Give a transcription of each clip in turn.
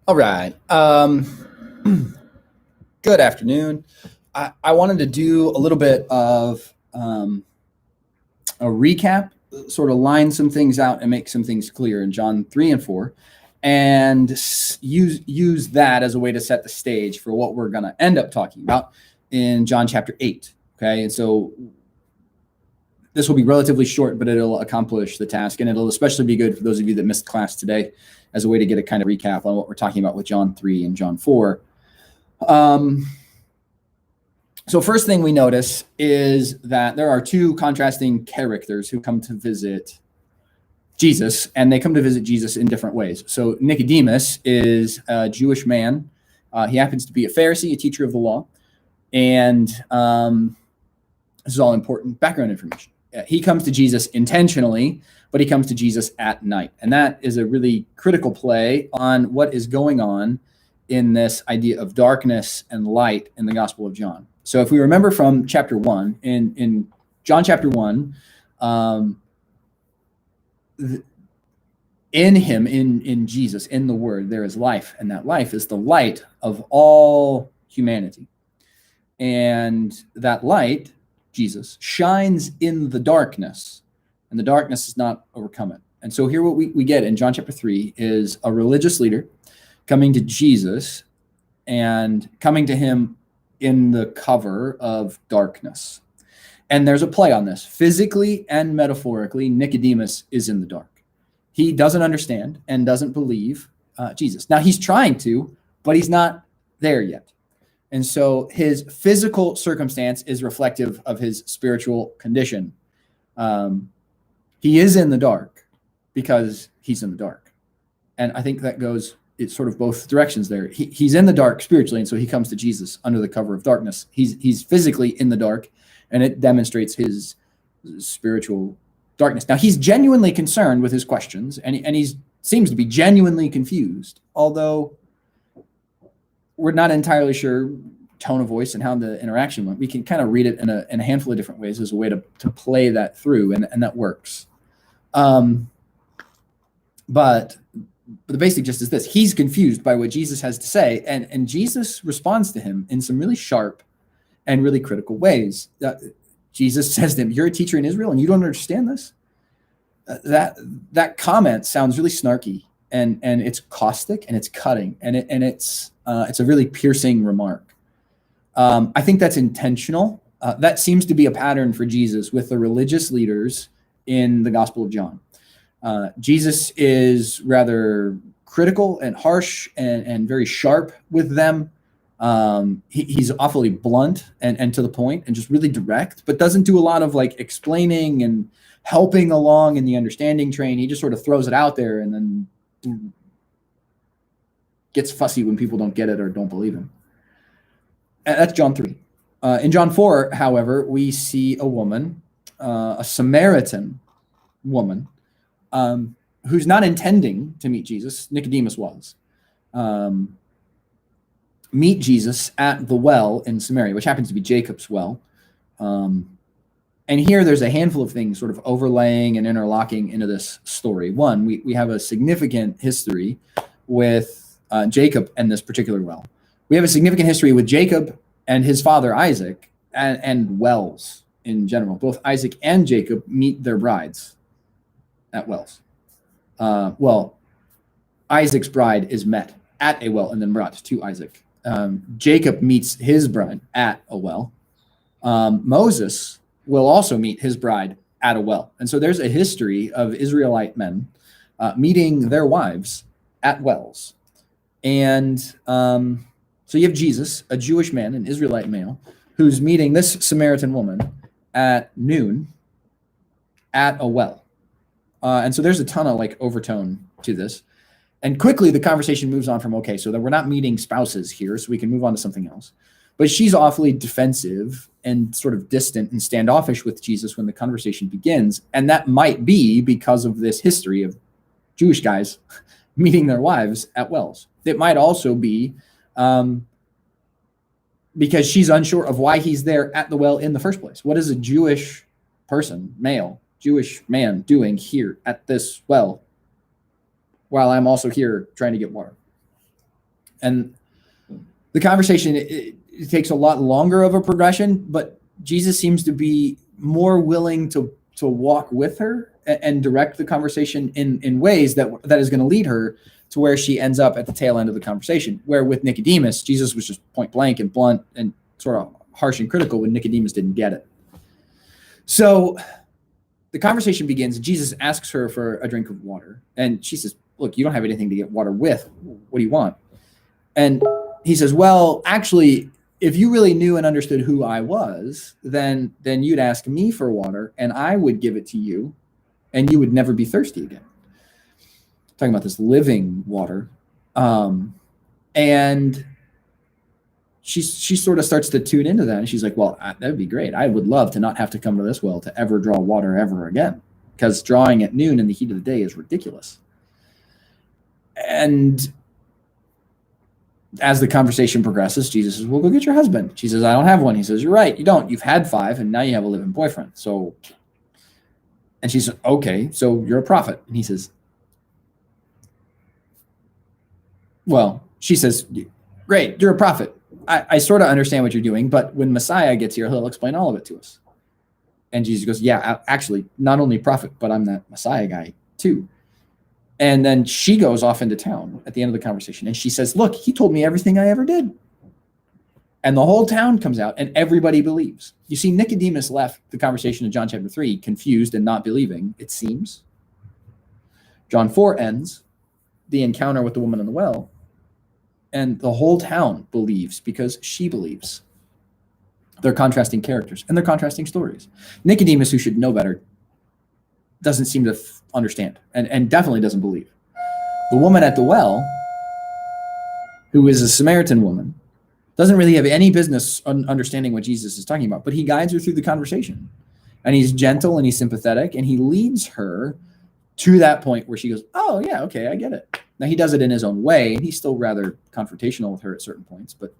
All right. Good afternoon. I wanted to do a little bit of a recap, sort of line some things out and make some things clear in John 3 and 4, and use that as a way to set the stage for what we're going to end up talking about in John chapter 8. Okay. And so this will be relatively short, but it'll accomplish the task. And it'll especially be good for those of you that missed class today as a way to get a kind of recap on what we're talking about with John 3 and John 4. So first thing we notice is that there are two contrasting characters who come to visit Jesus, and they come to visit Jesus in different ways. So Nicodemus is a Jewish man. He happens to be a Pharisee, a teacher of the law. And this is all important background information. He comes to Jesus intentionally, but he comes to Jesus at night. And that is a really critical play on what is going on in this idea of darkness and light in the Gospel of John. So if we remember from chapter 1, in John chapter 1, in him, in Jesus, in the Word, there is life, and that life is the light of all humanity. And that light, Jesus, shines in the darkness, and the darkness does not overcome it. And so here what we get in John chapter 3 is a religious leader coming to Jesus and coming to him in the cover of darkness. And there's a play on this. Physically and metaphorically, Nicodemus is in the dark. He doesn't understand and doesn't believe Jesus. Now, he's trying to, but he's not there yet. And so his physical circumstance is reflective of his spiritual condition. He is in the dark because he's in the dark. And I think that goes, it's sort of both directions there. He's in the dark spiritually, and so he comes to Jesus under the cover of darkness. He's physically in the dark, and it demonstrates his spiritual darkness. Now, he's genuinely concerned with his questions, and he seems to be genuinely confused, although we're not entirely sure tone of voice and how the interaction went. We can kind of read it in a handful of different ways as a way to play that through, and that works. But the basic gist is this. He's confused by what Jesus has to say, and Jesus responds to him in some really sharp and really critical ways. Jesus says to him, "You're a teacher in Israel and you don't understand this?" That comment sounds really snarky, and it's caustic and it's cutting, and it's a really piercing remark. I think that's intentional. That seems to be a pattern for Jesus with the religious leaders in the Gospel of John. Jesus is rather critical and harsh and very sharp with them. He's awfully blunt and to the point and just really direct, but doesn't do a lot of like explaining and helping along in the understanding train. He just sort of throws it out there and then gets fussy when people don't get it or don't believe him. And that's John 3. In John 4, however, we see a woman, a Samaritan woman, who's not intending to meet Jesus. Nicodemus was. Meet Jesus at the well in Samaria, which happens to be Jacob's well. And here there's a handful of things sort of overlaying and interlocking into this story. One, we have a significant history with Jacob and this particular well. We have a significant history with Jacob and his father Isaac and wells in general. Both Isaac and Jacob meet their brides at wells. Isaac's bride is met at a well and then brought to Isaac. Jacob meets his bride at a well. Moses will also meet his bride at a well. And so there's a history of Israelite men meeting their wives at wells. And so you have Jesus, a Jewish man, an Israelite male, who's meeting this Samaritan woman at noon at a well. And so there's a ton of like overtone to this. And quickly the conversation moves on from, okay, so that we're not meeting spouses here, so we can move on to something else. But she's awfully defensive and sort of distant and standoffish with Jesus when the conversation begins. And that might be because of this history of Jewish guys meeting their wives at wells. It might also be because she's unsure of why he's there at the well in the first place. What is a Jewish person, male, Jewish man doing here at this well while I'm also here trying to get water? And the conversation, it takes a lot longer of a progression, but Jesus seems to be more willing to walk with her and direct the conversation in ways that is going to lead her to where she ends up at the tail end of the conversation. Where with Nicodemus, Jesus was just point blank and blunt and sort of harsh and critical when Nicodemus didn't get it. So the conversation begins. Jesus asks her for a drink of water, and she says, "Look, you don't have anything to get water with. What do you want?" And he says, "Well, actually, if you really knew and understood who I was, then you'd ask me for water, and I would give it to you, and you would never be thirsty again." Talking about this living water. And she sort of starts to tune into that. And she's like, "Well, that would be great. I would love to not have to come to this well to ever draw water ever again, because drawing at noon in the heat of the day is ridiculous." And as the conversation progresses, Jesus says, "Well, go get your husband." She says, "I don't have one." He says, "You're right. You don't. You've had 5, and now you have a living boyfriend. So," and she says, "Okay, so you're a prophet." And he says, "Well," she says, "Great, you're a prophet. I sort of understand what you're doing, but when Messiah gets here, he'll explain all of it to us." And Jesus goes, "Yeah, actually, not only prophet, but I'm that Messiah guy too." And then she goes off into town at the end of the conversation, and she says, "Look, he told me everything I ever did." And the whole town comes out, and everybody believes. You see, Nicodemus left the conversation in John chapter 3 confused and not believing, it seems. John 4 ends, the encounter with the woman in the well, and the whole town believes because she believes. They're contrasting characters, and they're contrasting stories. Nicodemus, who should know better, doesn't seem to understand, and definitely doesn't believe. The woman at the well, who is a Samaritan woman, doesn't really have any business understanding what Jesus is talking about, but he guides her through the conversation. And he's gentle and he's sympathetic, and he leads her to that point where she goes, "Oh, yeah, okay, I get it." Now, he does it in his own way, and he's still rather confrontational with her at certain points, but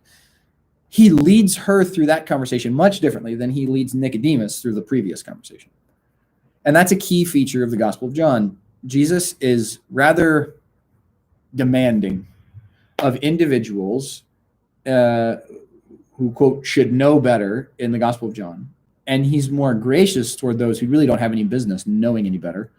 he leads her through that conversation much differently than he leads Nicodemus through the previous conversation. And that's a key feature of the Gospel of John. Jesus is rather demanding of individuals who, quote, should know better in the Gospel of John. And he's more gracious toward those who really don't have any business knowing any better.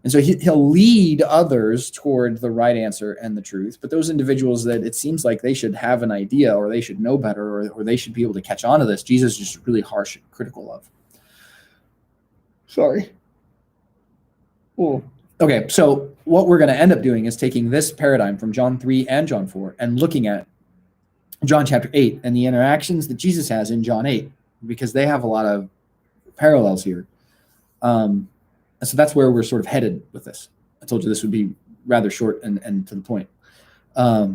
And so he'll lead others toward the right answer and the truth. But those individuals that it seems like they should have an idea or they should know better or they should be able to catch on to this, Jesus is just really harsh and critical of. Sorry. Oh. Okay, so what we're going to end up doing is taking this paradigm from John 3 and John 4 and looking at John chapter 8 and the interactions that Jesus has in John 8, because they have a lot of parallels here. So that's where we're sort of headed with this. I told you this would be rather short and to the point. But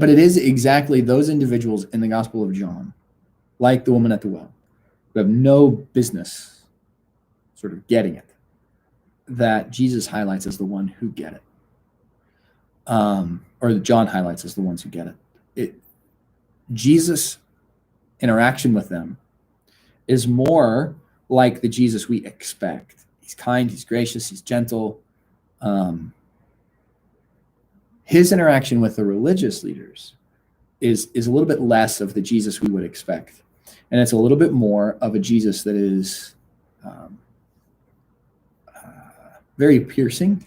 it is exactly those individuals in the Gospel of John, like the woman at the well, who have no business sort of getting it, that Jesus highlights as the one who get it. Or that John highlights as the ones who get it. Jesus' interaction with them is more like the Jesus we expect. He's kind, he's gracious, he's gentle. His interaction with the religious leaders is a little bit less of the Jesus we would expect. And it's a little bit more of a Jesus that is very piercing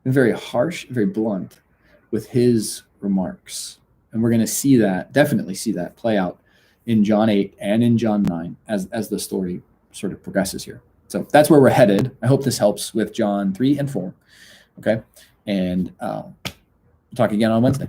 and very harsh, very blunt with his remarks. And we're going to see that, definitely see that play out in John 8 and in John 9 as the story sort of progresses here. So that's where we're headed. I hope this helps with John 3 and 4. Okay. And talk again on Wednesday.